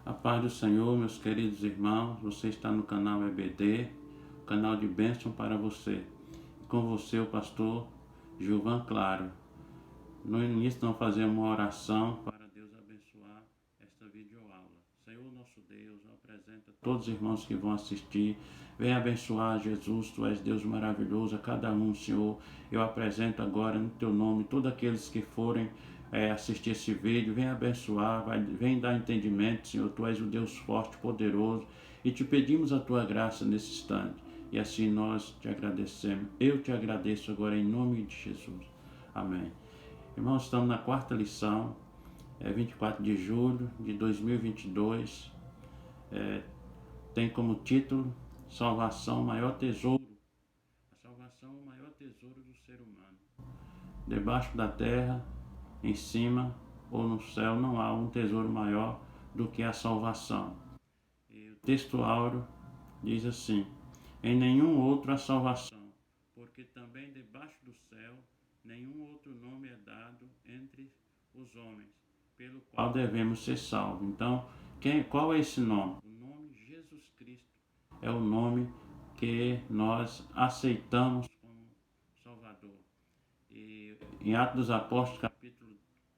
A paz do Senhor, meus queridos irmãos, você está no canal EBD, canal de bênção para você. Com você, o pastor Gilvan Claro. No início, nós fazemos uma oração para Deus abençoar esta videoaula. Senhor, nosso Deus, eu apresento a todos os irmãos que vão assistir. Venha abençoar, Jesus, Tu és Deus maravilhoso, a cada um, Senhor. Eu apresento agora no Teu nome todos aqueles que forem assistir esse vídeo. Venha abençoar, vem dar entendimento, Senhor. Tu és o Deus forte, poderoso, e te pedimos a Tua graça nesse instante. E assim nós te agradecemos. Eu te agradeço agora em nome de Jesus. Amém. Irmãos, estamos na quarta lição, 24 de julho de 2022. Tem como título Salvação, o maior tesouro. A salvação é o maior tesouro do ser humano. Debaixo da terra, em cima ou no céu, não há um tesouro maior do que a salvação. E o texto áureo diz assim: em nenhum outro há salvação, porque também debaixo do céu nenhum outro nome é dado entre os homens, pelo qual devemos ser salvos. Então, qual é esse nome? O nome Jesus Cristo é o nome que nós aceitamos como Salvador. E em Atos dos Apóstolos, capítulo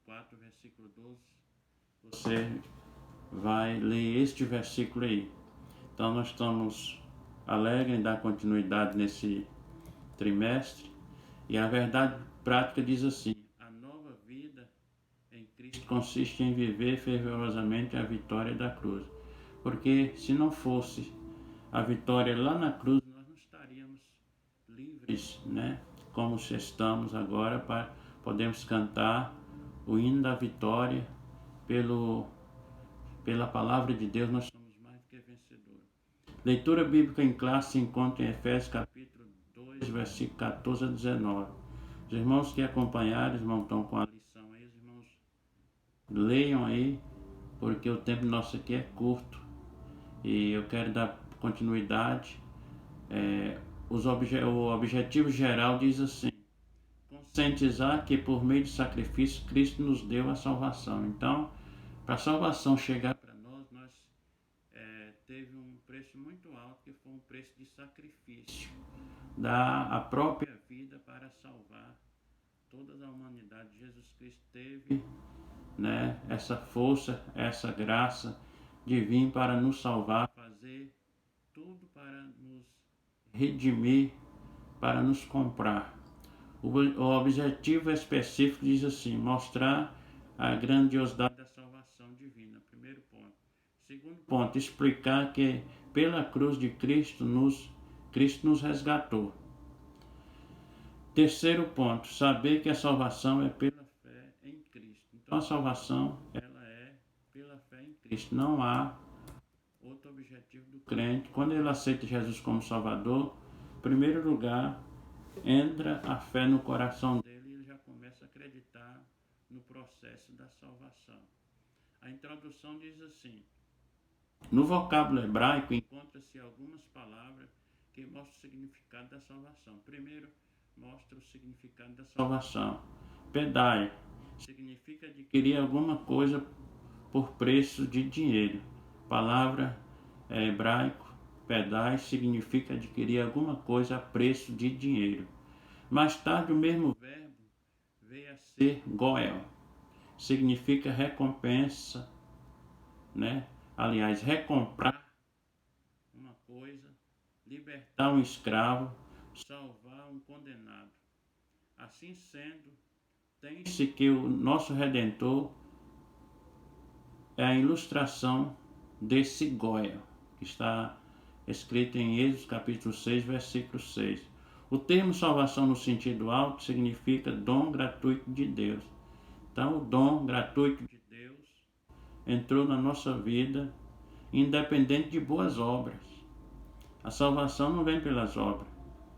4, versículo 12, você vai ler este versículo aí. Então, nós estamos alegres em dar continuidade nesse trimestre. E a verdade prática diz assim: a nova vida em Cristo consiste em viver fervorosamente a vitória da cruz. Porque se não fosse a vitória lá na cruz, nós não estaríamos livres, né? Como estamos agora, podemos cantar o hino da vitória pela palavra de Deus, nós somos mais do que vencedores. Leitura bíblica em classe se encontra em Efésios capítulo 2, versículo 14 a 19. Os irmãos que acompanharam, os irmãos estão com a lição aí, os irmãos leiam aí, porque o tempo nosso aqui é curto e eu quero dar continuidade. O objetivo geral diz assim: conscientizar que por meio de sacrifício Cristo nos deu a salvação. Então, para a salvação chegar para nós, teve um preço muito alto, que foi um preço de sacrifício, dar a própria vida para salvar toda a humanidade. Jesus Cristo teve, né, essa força, essa graça de vir para nos salvar, fazer tudo para nos redimir, para nos comprar. O objetivo específico diz assim: mostrar a grandiosidade da salvação divina. Primeiro ponto. Segundo ponto, explicar que pela cruz de Cristo nos resgatou. Terceiro ponto, saber que a salvação é pela fé em Cristo. Então a salvação ela é pela fé em Cristo. Não há outro objetivo do crente. Quando ele aceita Jesus como Salvador, em primeiro lugar, entra a fé no coração dele e ele já começa a acreditar no processo da salvação. A introdução diz assim: no vocábulo hebraico encontra-se algumas palavras que mostram o significado da salvação. Primeiro, mostra o significado da salvação. Pedai significa adquirir alguma coisa por preço de dinheiro. Palavra hebraico, pedai significa adquirir alguma coisa a preço de dinheiro. Mais tarde, o mesmo verbo veio a ser goel, significa recompensa, né? Aliás, recomprar uma coisa, libertar um escravo, salvar um condenado. Assim sendo, tem-se que o nosso Redentor é a ilustração desse goel, que está escrito em Êxodo capítulo 6, versículo 6. O termo salvação no sentido alto significa dom gratuito de Deus. Então, o dom gratuito de Deus entrou na nossa vida, independente de boas obras. A salvação não vem pelas obras,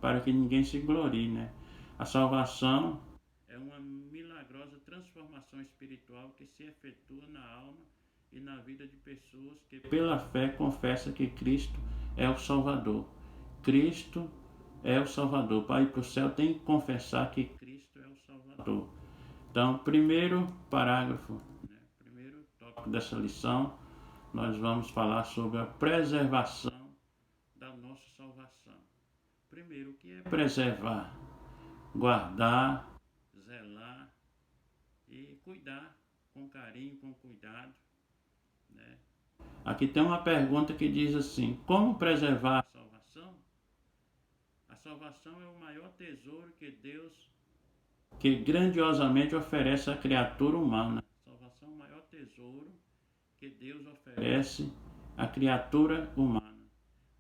para que ninguém se glorie, né? A salvação é uma milagrosa transformação espiritual que se efetua na alma e na vida de pessoas que pela fé confessam que Cristo é o Salvador. Cristo é o Salvador. Para ir para o céu tem que confessar que Cristo é o Salvador. Então, primeiro parágrafo, né? Primeiro tópico dessa lição, nós vamos falar sobre a preservação da nossa salvação. Primeiro, o que é preservar? Guardar, zelar e cuidar com carinho, com cuidado, né? Aqui tem uma pergunta que diz assim: como preservar a salvação? A salvação é o maior tesouro que grandiosamente oferece à criatura humana. A salvação é o maior tesouro que Deus oferece à criatura humana.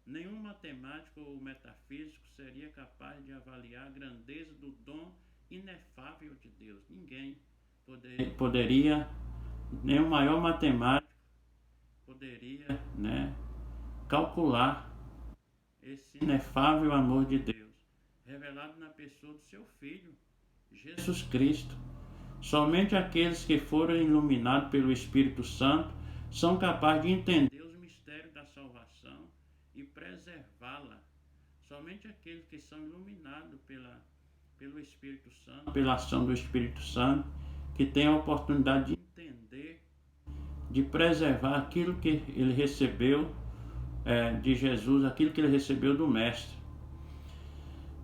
Nenhum matemático ou metafísico seria capaz de avaliar a grandeza do dom inefável de Deus. Ninguém poderia, nem o maior matemático poderia, calcular esse inefável amor de Deus, revelado na pessoa do seu Filho, Jesus Cristo. Somente aqueles que foram iluminados pelo Espírito Santo são capazes de entender os mistérios da salvação e preservá-la. Somente aqueles que são iluminados pelo Espírito Santo, pela ação do Espírito Santo, que têm a oportunidade de entender, de preservar aquilo que ele recebeu de Jesus, aquilo que ele recebeu do Mestre.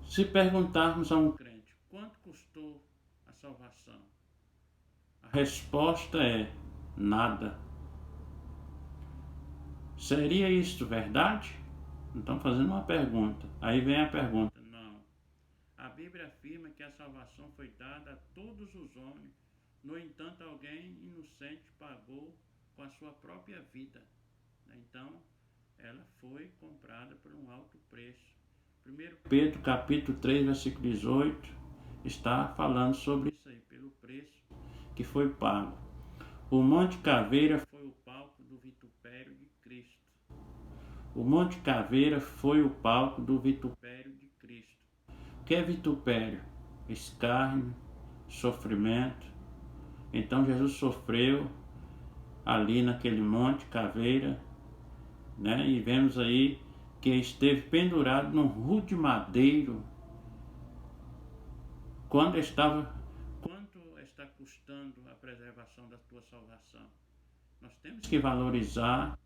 Se perguntarmos a um crente, quanto custou a salvação? A resposta é nada. Seria isso verdade? Então, fazendo uma pergunta. Aí vem a pergunta. Não. A Bíblia afirma que a salvação foi dada a todos os homens. No entanto, alguém inocente pagou com a sua própria vida. Então, ela foi comprada por um alto preço. 1 Pedro capítulo 3, versículo 18, está falando sobre isso aí, pelo preço que foi pago. O Monte Caveira foi o palco do vitupério de Cristo. O Monte Caveira foi o palco do vitupério de Cristo. O que é vitupério? Escárnio, sofrimento. Então Jesus sofreu ali naquele Monte Caveira, e vemos aí que esteve pendurado num rude madeiro. Quanto está custando a preservação da tua salvação? Nós temos que valorizar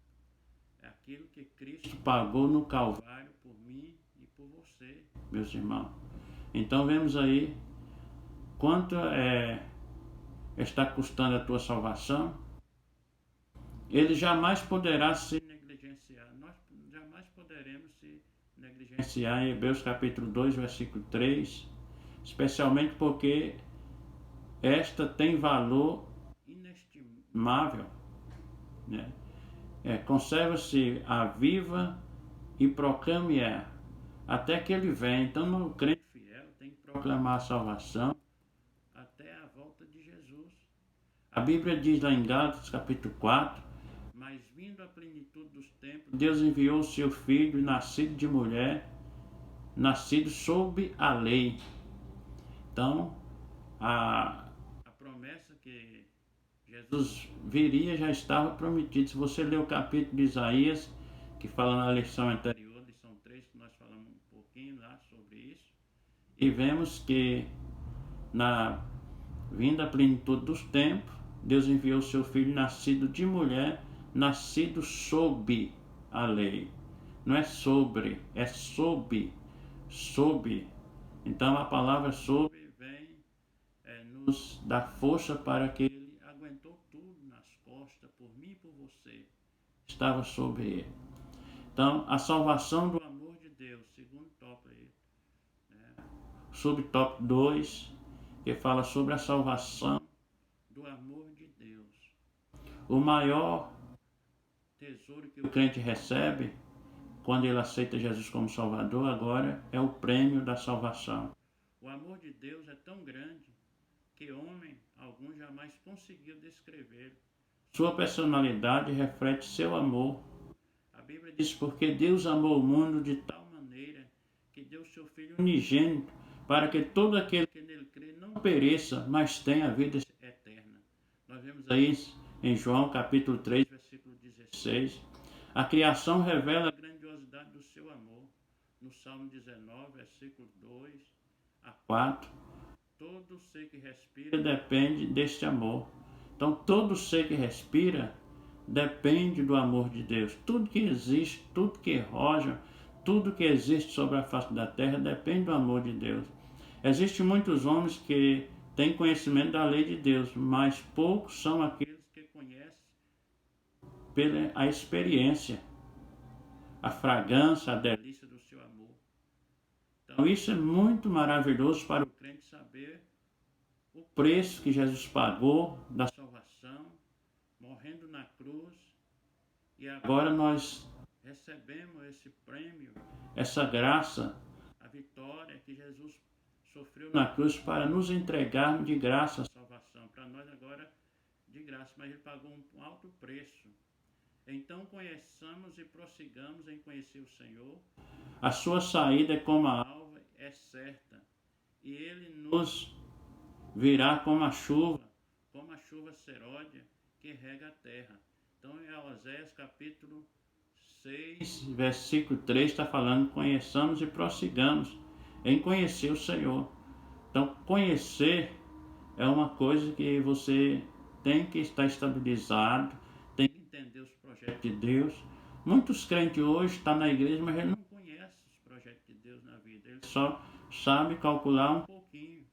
aquilo que Cristo pagou no Calvário por mim e por você, meus irmãos. Então vemos aí quanto está custando a tua salvação. Ele jamais poderá se negligenciar. Nós jamais poderemos se negligenciar em Hebreus capítulo 2, versículo 3, especialmente porque esta tem valor inestimável, conserva-se a viva e proclame-a até que ele venha. Então o crente fiel tem que proclamar a salvação até a volta de Jesus. A Bíblia diz lá em Gálatas capítulo 4: mas vindo a plenitude dos tempos, Deus enviou o seu Filho, nascido de mulher, nascido sob a lei. Então, a promessa que Jesus viria já estava prometida. Se você ler o capítulo de Isaías, que fala na lição anterior, lição 3, que nós falamos um pouquinho lá sobre isso, e vemos que na vinda a plenitude dos tempos, Deus enviou o seu Filho, nascido de mulher, nascido sob a lei. Não é sobre, é sob. Sob. Então a palavra sob vem nos dar força para que ele aguentou tudo nas costas, por mim e por você. Estava sobre ele. Então a salvação do amor de Deus, segundo tópico aí. Subtópico 2, que fala sobre a salvação do amor de Deus. O maior tesouro que o crente recebe quando ele aceita Jesus como Salvador agora é o prêmio da salvação. O amor de Deus é tão grande que homem algum jamais conseguiu descrever. Sua personalidade reflete seu amor. A Bíblia diz: porque Deus amou o mundo de tal maneira que deu seu Filho unigênito, para que todo aquele que nele crê não pereça, mas tenha a vida eterna. Nós vemos aí em João capítulo 3, versículo 16. A criação revela a grandiosidade do seu amor. No Salmo 19, versículo 2 a 4. Todo ser que respira depende deste amor. Então todo ser que respira depende do amor de Deus. Tudo que existe, tudo que roja, tudo que existe sobre a face da terra depende do amor de Deus. Existem muitos homens que têm conhecimento da lei de Deus, mas poucos são aqueles que conhecem pela experiência, a fragrância, a delícia do seu amor. Então isso é muito maravilhoso para o crente saber o preço que Jesus pagou da salvação, morrendo na cruz, e agora nós recebemos esse prêmio, essa graça, a vitória que Jesus sofreu na cruz para nos entregar de graça a salvação, para nós agora de graça, mas ele pagou um alto preço. Então conheçamos e prossigamos em conhecer o Senhor. A sua saída como a alva é certa, e ele nos virá como a chuva seródia que rega a terra. Então em Oséias capítulo 6, versículo 3 está falando: conheçamos e prossigamos em conhecer o Senhor. Então conhecer é uma coisa que você tem que estar estabilizado, tem que entender os projetos de Deus. Muitos crentes hoje estão na igreja, mas ele não conhece os projetos de Deus na vida, ele só sabe calcular um pouquinho.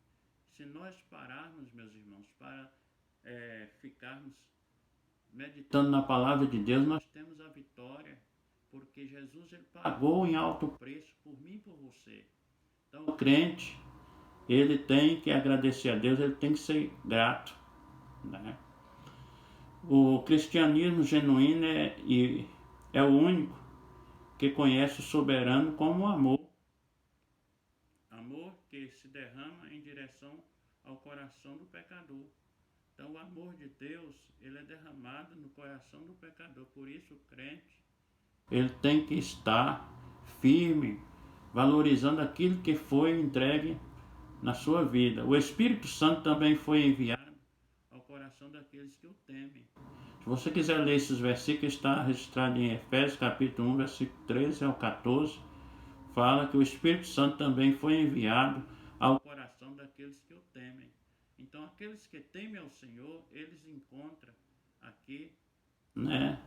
Se nós pararmos, meus irmãos, para ficarmos meditando na palavra de Deus, nós temos a vitória, porque Jesus ele pagou em alto preço por mim e por você. Então o crente, ele tem que agradecer a Deus, ele tem que ser grato, né? O cristianismo genuíno é o único que conhece o soberano como amor. Amor que se derrama em direção ao coração do pecador. Então o amor de Deus, ele é derramado no coração do pecador. Por isso o crente, ele tem que estar firme, valorizando aquilo que foi entregue na sua vida. O Espírito Santo também foi enviado ao coração daqueles que o temem. Se você quiser ler esses versículos, está registrado em Efésios capítulo 1, versículo 13 ao 14, fala que o Espírito Santo também foi enviado ao coração daqueles que o temem. Então aqueles que temem ao Senhor, eles encontram aqui, né,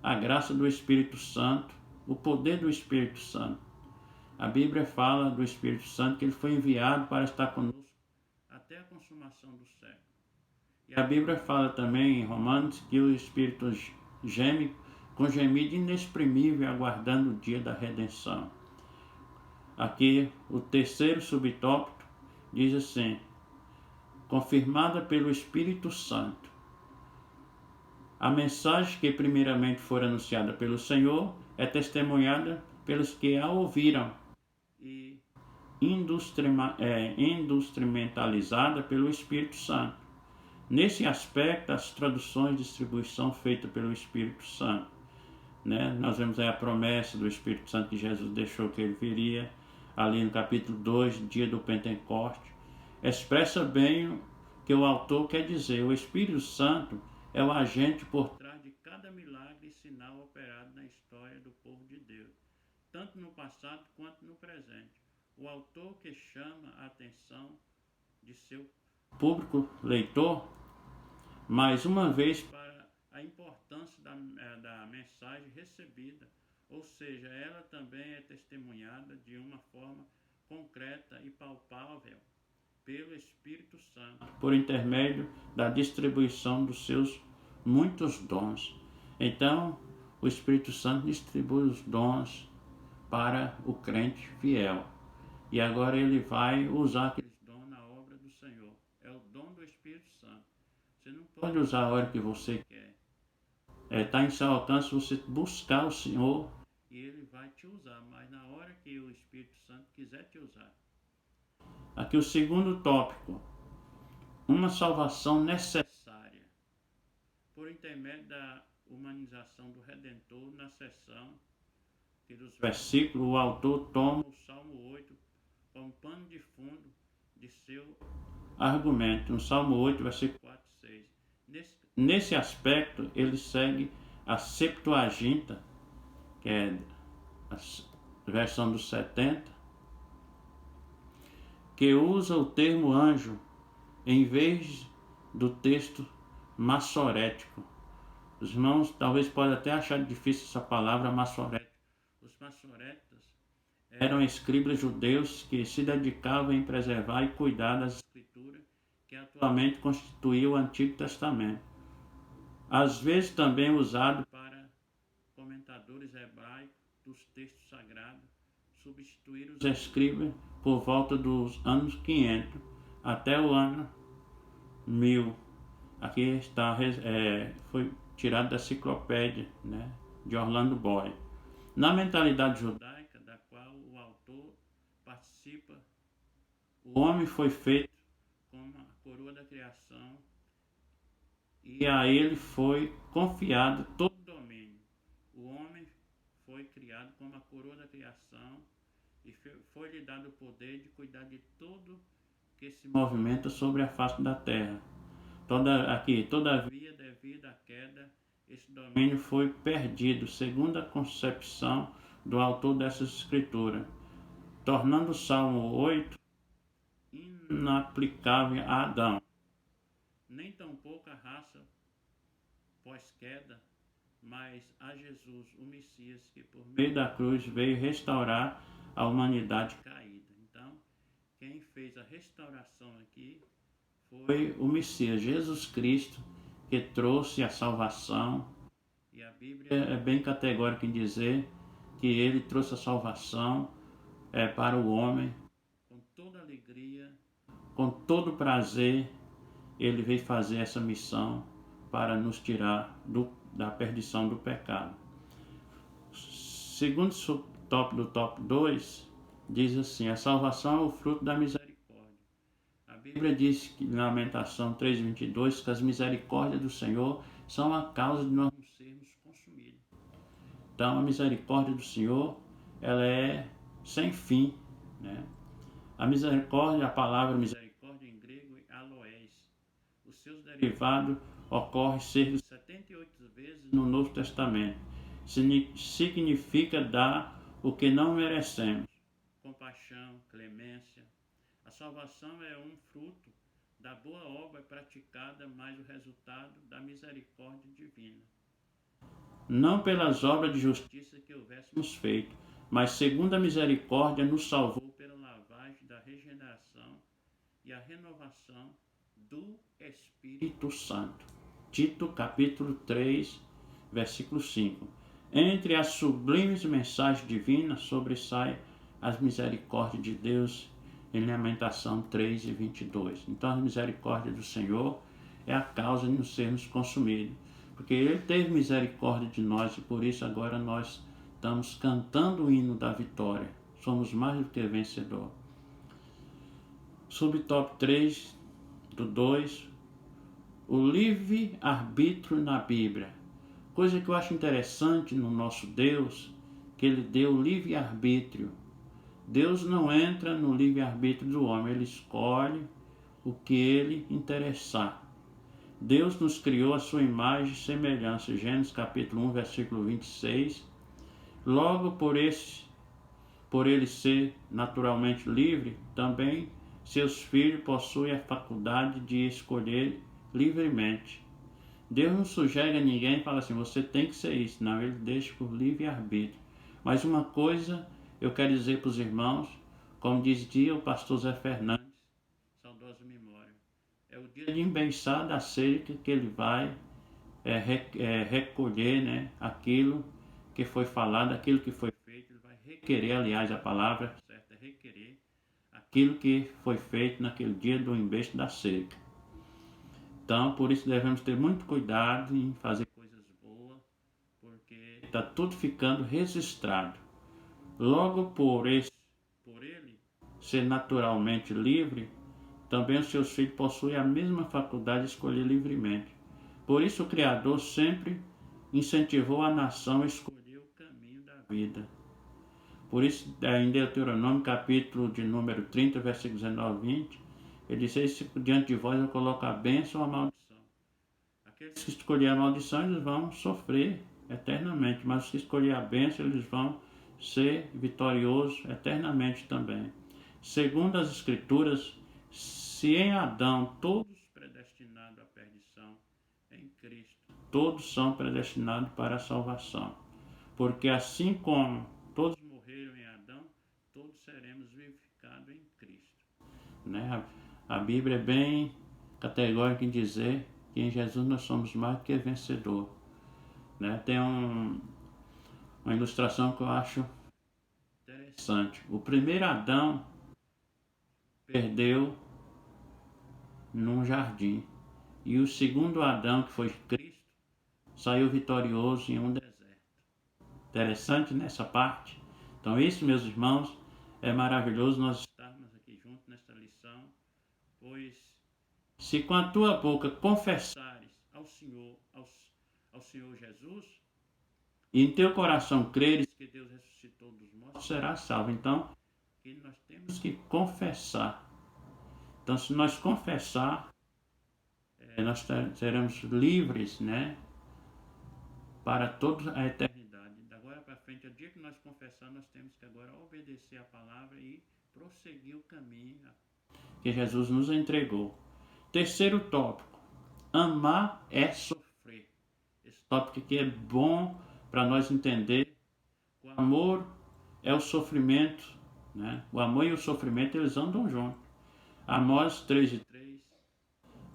a graça do Espírito Santo, o poder do Espírito Santo. A Bíblia fala do Espírito Santo que ele foi enviado para estar conosco até a consumação do século. E a Bíblia fala também em Romanos que o Espírito geme com gemido inexprimível, aguardando o dia da redenção. Aqui o terceiro subtópico diz assim: confirmada pelo Espírito Santo. A mensagem que primeiramente for anunciada pelo Senhor é testemunhada pelos que a ouviram e instrumentalizada pelo Espírito Santo. Nesse aspecto, as traduções de distribuição feitas pelo Espírito Santo, né? Nós vemos aí a promessa do Espírito Santo que Jesus deixou que ele viria, ali no capítulo 2, dia do Pentecoste, expressa bem o que o autor quer dizer. O Espírito Santo é o agente por trás de cada milagre e sinal operado na história do povo de Deus, tanto no passado quanto no presente. O autor que chama a atenção de seu público leitor, mais uma vez, para a importância da mensagem recebida, ou seja, ela também é testemunhada de uma forma concreta e palpável pelo Espírito Santo, por intermédio da distribuição dos seus muitos dons. Então, o Espírito Santo distribui os dons para o crente fiel. E agora ele vai usar aqueles dons na obra do Senhor. É o dom do Espírito Santo. Você não pode usar a hora que você quer. Está em seu alcance você buscar o Senhor e ele vai te usar, mas na hora que o Espírito Santo quiser te usar. Aqui o segundo tópico: uma salvação necessária por intermédio da humanização do Redentor. Na seção que dos versículos, o autor toma o Salmo 8 como pano de fundo de seu argumento. No Salmo 8, versículo 4 e 6. Nesse aspecto, ele segue a Septuaginta, que é a versão dos 70, que usa o termo anjo em vez do texto massorético. Os irmãos talvez podem até achar difícil essa palavra maçorética. Os maçoretas eram escribas judeus que se dedicavam em preservar e cuidar das escrituras que atualmente constituíam o Antigo Testamento. Às vezes também usado para comentadores hebraicos dos textos sagrados, substituir os escribas por volta dos anos 500 até o ano 1000. Aqui está, foi tirado da enciclopédia, né, de Orlando Boyd. Na mentalidade judaica, da qual o autor participa, o homem foi feito como a coroa da criação e a ele foi confiado todo o domínio. O homem foi criado como a coroa da criação e foi-lhe dado o poder de cuidar de tudo que se movimenta sobre a face da terra. Todavia, devido à queda, esse domínio foi perdido, segundo a concepção do autor dessa escritura, tornando o Salmo 8 inaplicável a Adão, nem tampouco a raça pós-queda, mas a Jesus, o Messias, que por meio da cruz veio restaurar a humanidade caída. Então, quem fez a restauração aqui foi o Messias, Jesus Cristo, que trouxe a salvação. E a Bíblia é bem categórica em dizer que ele trouxe a salvação para o homem com toda alegria, com todo prazer. Ele veio fazer essa missão para nos tirar da perdição do pecado. Segundo o top 2, diz assim: a salvação é o fruto da misericórdia. A Bíblia diz que, na Lamentação 3:22, que as misericórdias do Senhor são a causa de nós não sermos consumidos. Então, a misericórdia do Senhor, ela é sem fim, né? A misericórdia, a palavra misericórdia em grego é aloés. Os seus derivados ocorrem cerca de 78 vezes no Novo Testamento. Significa dar o que não merecemos. Compaixão, clemência. A salvação é um fruto da boa obra praticada, mais o resultado da misericórdia divina. Não pelas obras de justiça que houvéssemos feito, mas segundo a misericórdia nos salvou pela lavagem da regeneração e a renovação do Espírito Santo. Tito capítulo 3, versículo 5. Entre as sublimes mensagens divinas sobressai as misericórdias de Deus em Lamentação 3:22. Então a misericórdia do Senhor é a causa de nos sermos consumidos, porque Ele teve misericórdia de nós e por isso agora nós estamos cantando o hino da vitória. Somos mais do que vencedor. Subtop 3 do 2, o livre-arbítrio na Bíblia. Coisa que eu acho interessante no nosso Deus, que Ele deu livre-arbítrio. Deus não entra no livre-arbítrio do homem, Ele escolhe o que Ele interessar. Deus nos criou a sua imagem e semelhança, Gênesis capítulo 1, versículo 26. Logo, por Ele ser naturalmente livre, também seus filhos possuem a faculdade de escolher livremente. Deus não sugere a ninguém e fala assim, você tem que ser isso. Não, Ele deixa por livre-arbítrio. Mas uma coisa eu quero dizer para os irmãos, como dizia o pastor Zé Fernandes, saudosa memória, é o dia de embençar da cerca que ele vai recolher, né, aquilo que foi falado, aquilo que foi feito. Ele vai requerer, aliás, a palavra certa é requerer aquilo que foi feito naquele dia do embeste da cerca. Então, por isso devemos ter muito cuidado em fazer coisas boas, porque está tudo ficando registrado. Logo por ele ser naturalmente livre, também os seus filhos possuem a mesma faculdade de escolher livremente. Por isso o Criador sempre incentivou a nação a escolher o caminho da vida. Por isso, em Deuteronômio, capítulo de número 30, versículos 19 e 20, ele disse, diante de vós eu coloco a bênção ou a maldição. Aqueles que escolherem a maldição, eles vão sofrer eternamente, mas os que escolherem a bênção, eles vão ser vitoriosos eternamente também. Segundo as Escrituras, se em Adão todos predestinados à perdição, em Cristo todos são predestinados para a salvação. Porque assim como todos morreram em Adão, todos seremos vivificados em Cristo. Né? A Bíblia é bem categórica em dizer que em Jesus nós somos mais do que vencedor. Né? Tem uma ilustração que eu acho interessante. O primeiro Adão perdeu num jardim. E o segundo Adão, que foi Cristo, saiu vitorioso em um deserto. Interessante nessa parte. Então isso, meus irmãos, é maravilhoso nós estarmos aqui juntos nesta lição, pois se com a tua boca confessares ao Senhor Jesus, e em teu coração creres que Deus ressuscitou dos mortos, serás salvo. Então, nós temos que confessar. Então, se nós confessar, nós seremos livres, né, para toda a eternidade. Da agora para frente, o dia que nós confessar, nós temos que agora obedecer a palavra e prosseguir o caminho que Jesus nos entregou. Terceiro tópico, amar é sofrer. Esse tópico aqui é bom para nós entender. O amor é o sofrimento, né? O amor e o sofrimento, eles andam juntos. Amós 3:3,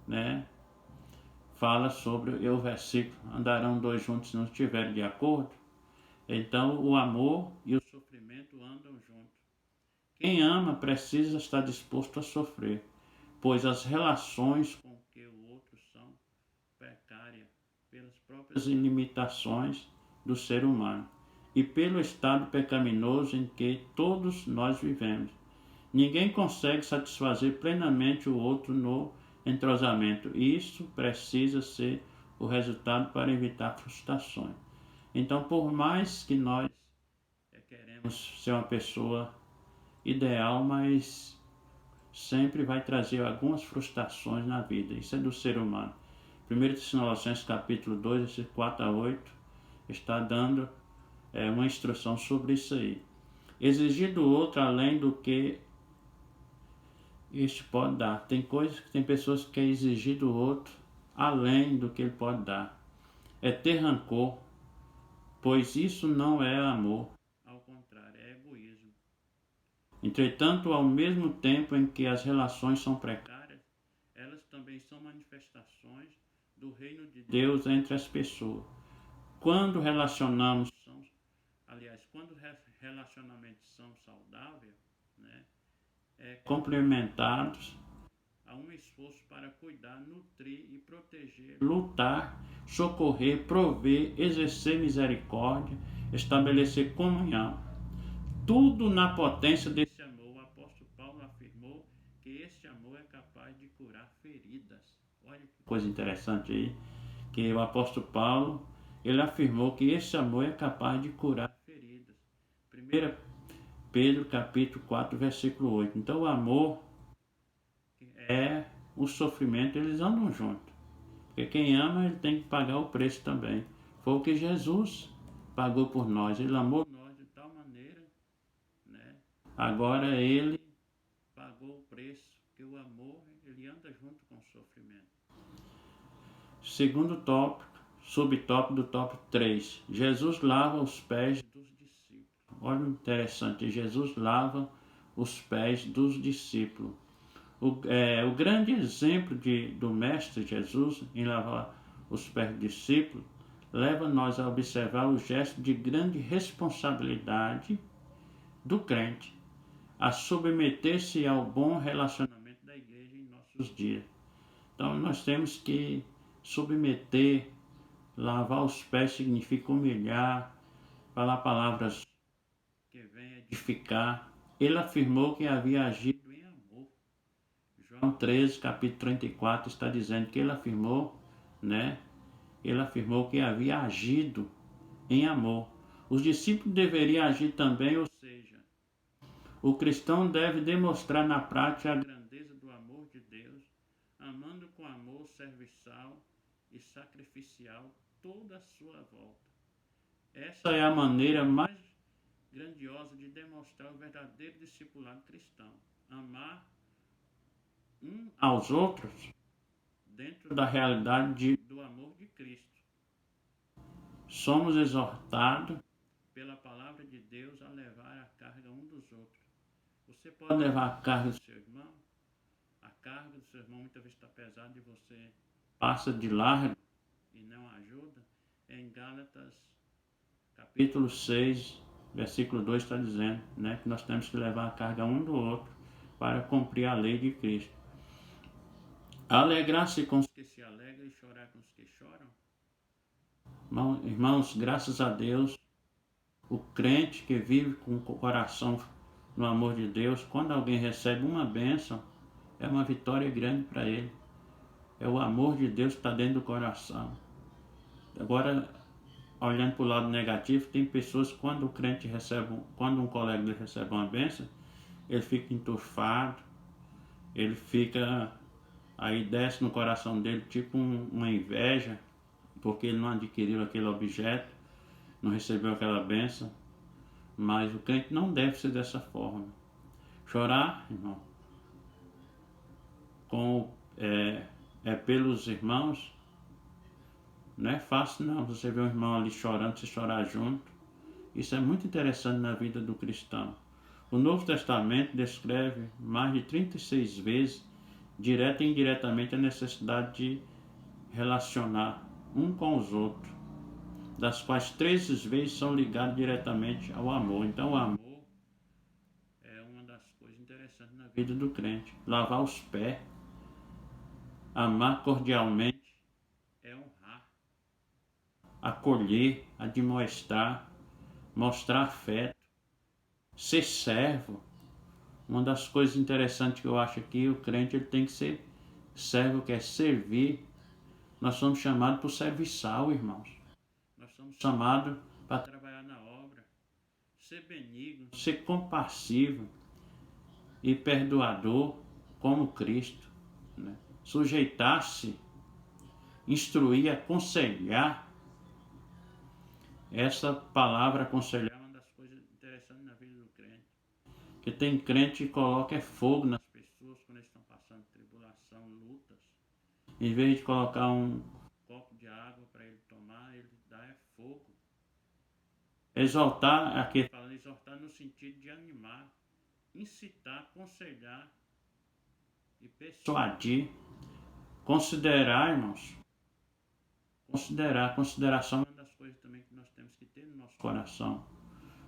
né? Fala sobre o versículo, andarão dois juntos se não estiverem de acordo. Então o amor e o sofrimento andam juntos. Quem ama precisa estar disposto a sofrer, pois as relações com que o outro são precárias pelas próprias limitações do ser humano e pelo estado pecaminoso em que todos nós vivemos. Ninguém consegue satisfazer plenamente o outro no entrosamento. Isso precisa ser o resultado para evitar frustrações. Então, por mais que nós queremos ser uma pessoa ideal, mas sempre vai trazer algumas frustrações na vida. Isso é do ser humano. 1 Tessalonicenses capítulo 2, versículo 4-8, está dando uma instrução sobre isso aí. Exigir do outro além do que este pode dar. Tem pessoas que querem exigir do outro além do que ele pode dar. É ter rancor, pois isso não é amor. Ao contrário, é egoísmo. Entretanto, ao mesmo tempo em que as relações são precárias, elas também são manifestações do reino de Deus entre as pessoas. Quando relacionamentos são saudáveis, né, complementados a um esforço para cuidar, nutrir e proteger, lutar, socorrer, prover, exercer misericórdia, estabelecer comunhão. Tudo na potência desse amor. O apóstolo Paulo afirmou que esse amor é capaz de curar feridas. Olha que coisa interessante aí, que o apóstolo Paulo, ele afirmou que esse amor é capaz de curar feridas. 1 Pedro capítulo 4, versículo 8. Então o amor o sofrimento, eles andam juntos. Porque quem ama, ele tem que pagar o preço também. Foi o que Jesus pagou por nós. Ele amou nós de tal maneira, né? Agora ele pagou o preço, que o amor, ele anda junto com o sofrimento. Segundo tópico, subtópico do tópico 3. Jesus lava os pés dos discípulos. Olha o interessante, Jesus lava os pés dos discípulos. O grande exemplo do Mestre Jesus em lavar os pés dos discípulos leva-nos a observar o gesto de grande responsabilidade do crente a submeter-se ao bom relacionamento da igreja em nossos dias. Então nós temos que submeter, lavar os pés significa humilhar, falar palavras que venham edificar. Ele afirmou que havia agido em amor. João 13, capítulo 34, está dizendo que ele afirmou, né? Ele afirmou que havia agido em amor. Os discípulos deveriam agir também, ou seja, o cristão deve demonstrar na prática a grandeza do amor de Deus, amando com amor serviçal e sacrificial toda a sua volta. Essa é a maneira mais grandiosa de demonstrar o verdadeiro discipulado cristão. Amar uns aos outros dentro da realidade do amor de Cristo. somos exortados pela palavra de Deus a levar a carga um dos outros. Você pode levar a carga do seu irmão, a carga do seu irmão muitas vezes está pesada e você passa de largo e não ajuda. Em Gálatas capítulo 6, versículo 2 está dizendo, né, que nós temos que levar a carga um do outro para cumprir a lei de Cristo. Alegrar-se com os que se alegram e chorar com os que choram. Irmãos, graças a Deus, o crente que vive com o coração no amor de Deus, quando alguém recebe uma bênção, é uma vitória grande para ele. É o amor de Deus que está dentro do coração. Agora, olhando para o lado negativo, tem pessoas que quando o crente recebe, quando um colega dele recebe uma bênção, ele fica enturfado, ele fica, aí desce no coração dele tipo uma inveja, porque ele não adquiriu aquele objeto, não recebeu aquela bênção. Mas o crente não deve ser dessa forma. Chorar, irmão, pelos irmãos, não é fácil não. Você vê um irmão ali chorando, você chorar junto. Isso é muito interessante na vida do cristão. O Novo Testamento descreve mais de 36 vezes, direta e indiretamente, a necessidade de relacionar um com os outros, das quais 13 vezes são ligadas diretamente ao amor. Então o amor é uma das coisas interessantes na vida do crente. Lavar os pés, amar cordialmente, é honrar, acolher, admoestar, mostrar afeto, ser servo. Uma das coisas interessantes que eu acho aqui, o crente ele tem que ser servo, que é servir. Nós somos chamados para o serviçal, irmãos. Nós somos chamados para trabalhar na obra, ser benigno, ser compassivo e perdoador como Cristo, né? Sujeitar-se, instruir, aconselhar. Essa palavra aconselhar é uma das coisas interessantes na vida do crente. Porque tem crente que coloca fogo nas pessoas quando eles estão passando tribulação, lutas. Em vez de colocar um copo de água para ele tomar, ele dá fogo. Exaltar, aqui fala, exaltar no sentido de animar, incitar, aconselhar e persuadir. Considerar, irmãos. Consideração é uma das coisas também que nós temos que ter no nosso coração.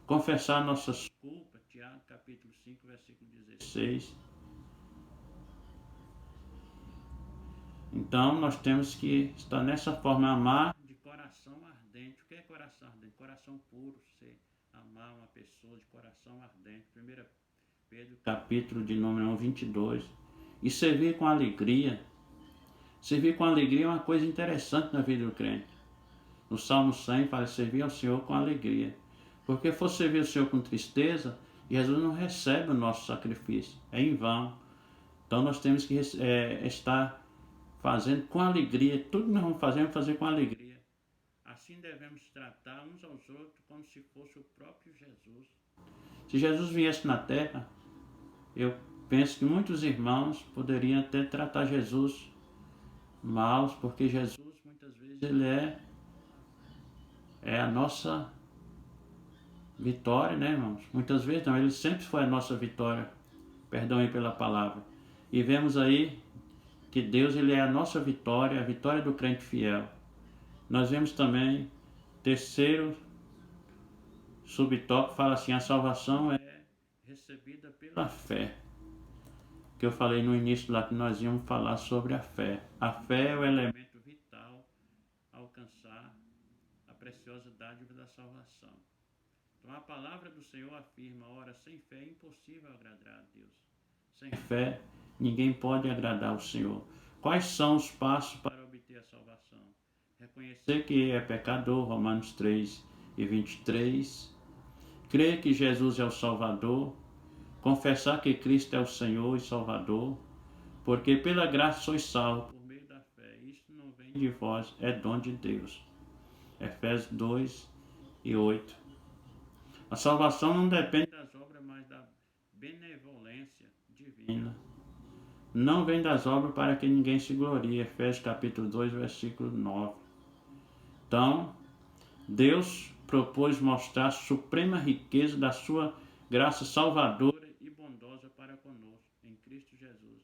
Confessar nossas culpas, Tiago capítulo 5, versículo 16. Então nós temos que estar nessa forma, amar de coração ardente. O que é coração ardente? Coração puro, você amar uma pessoa de coração ardente. 1 Pedro capítulo de número 22. E servir com alegria. Servir com alegria é uma coisa interessante na vida do crente. No Salmo 100 fala servir ao Senhor com alegria. Porque for servir ao Senhor com tristeza, Jesus não recebe o nosso sacrifício. É em vão. Então nós temos que estar fazendo com alegria. Tudo que nós vamos fazer com alegria. Assim devemos tratar uns aos outros como se fosse o próprio Jesus. Se Jesus viesse na terra, eu penso que muitos irmãos poderiam até tratar Jesus mal, porque Jesus muitas vezes ele é a nossa vitória, né, irmãos? Muitas vezes não, ele sempre foi a nossa vitória. Perdão aí pela palavra. E vemos aí que Deus ele é a nossa vitória, a vitória do crente fiel. Nós vemos também, terceiro subtópico, fala assim, a salvação é recebida pela fé. Que eu falei no início lá que nós íamos falar sobre a fé. A fé é o elemento vital a alcançar a preciosa dádiva da salvação. Então a palavra do Senhor afirma, ora, sem fé é impossível agradar a Deus. Sem fé ninguém pode agradar ao Senhor. Quais são os passos para obter a salvação? Reconhecer que é pecador, Romanos 3 e 23. Crer que Jesus é o Salvador. Confessar que Cristo é o Senhor e Salvador, porque pela graça sois salvos por meio da fé. Isto não vem de vós, é dom de Deus. Efésios 2 e 8. A salvação não depende das obras, mas da benevolência divina. Não vem das obras para que ninguém se glorie. Efésios capítulo 2, versículo 9. Então, Deus propôs mostrar a suprema riqueza da sua graça salvadora e bondosa para conosco, em Cristo Jesus.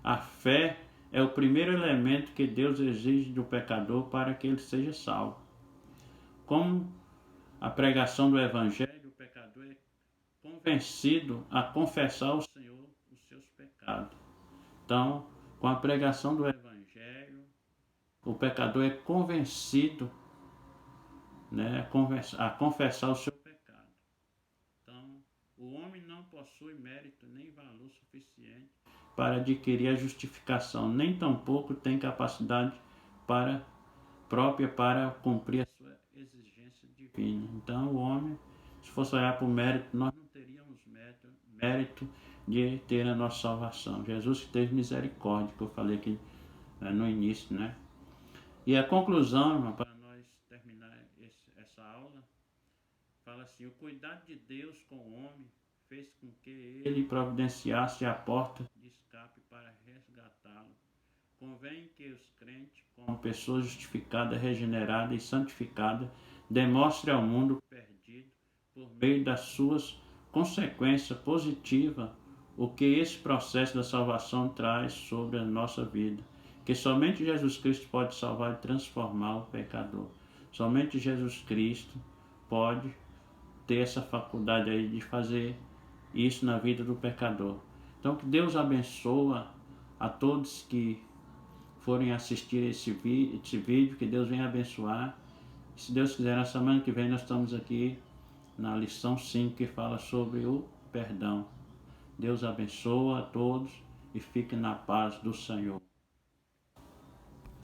A fé é o primeiro elemento que Deus exige do pecador para que ele seja salvo. Como a pregação do Evangelho, o pecador é convencido a confessar ao Senhor os seus pecados. Então, com a pregação do Evangelho, o pecador é convencido, né, a confessar o seu pecado. Então, o homem não possui mérito nem valor suficiente para adquirir a justificação, nem tampouco tem capacidade própria para cumprir a sua exigência divina. Então, o homem, se fosse olhar para o mérito, nós não teríamos mérito de ter a nossa salvação. Jesus que teve misericórdia, que eu falei aqui no início, né? E a conclusão, para nós terminar essa aula, fala assim: o cuidado de Deus com o homem fez com que ele providenciasse a porta de escape para resgatá-lo. Convém que os crentes, como pessoas justificadas, regeneradas e santificadas, demonstrem ao mundo perdido, por meio das suas consequências positivas, o que esse processo da salvação traz sobre a nossa vida. Que somente Jesus Cristo pode salvar e transformar o pecador. Somente Jesus Cristo pode ter essa faculdade aí de fazer isso na vida do pecador. Então, que Deus abençoe a todos que forem assistir esse vídeo, que Deus venha abençoar. Se Deus quiser, na semana que vem nós estamos aqui na lição 5, que fala sobre o perdão. Deus abençoe a todos e fique na paz do Senhor.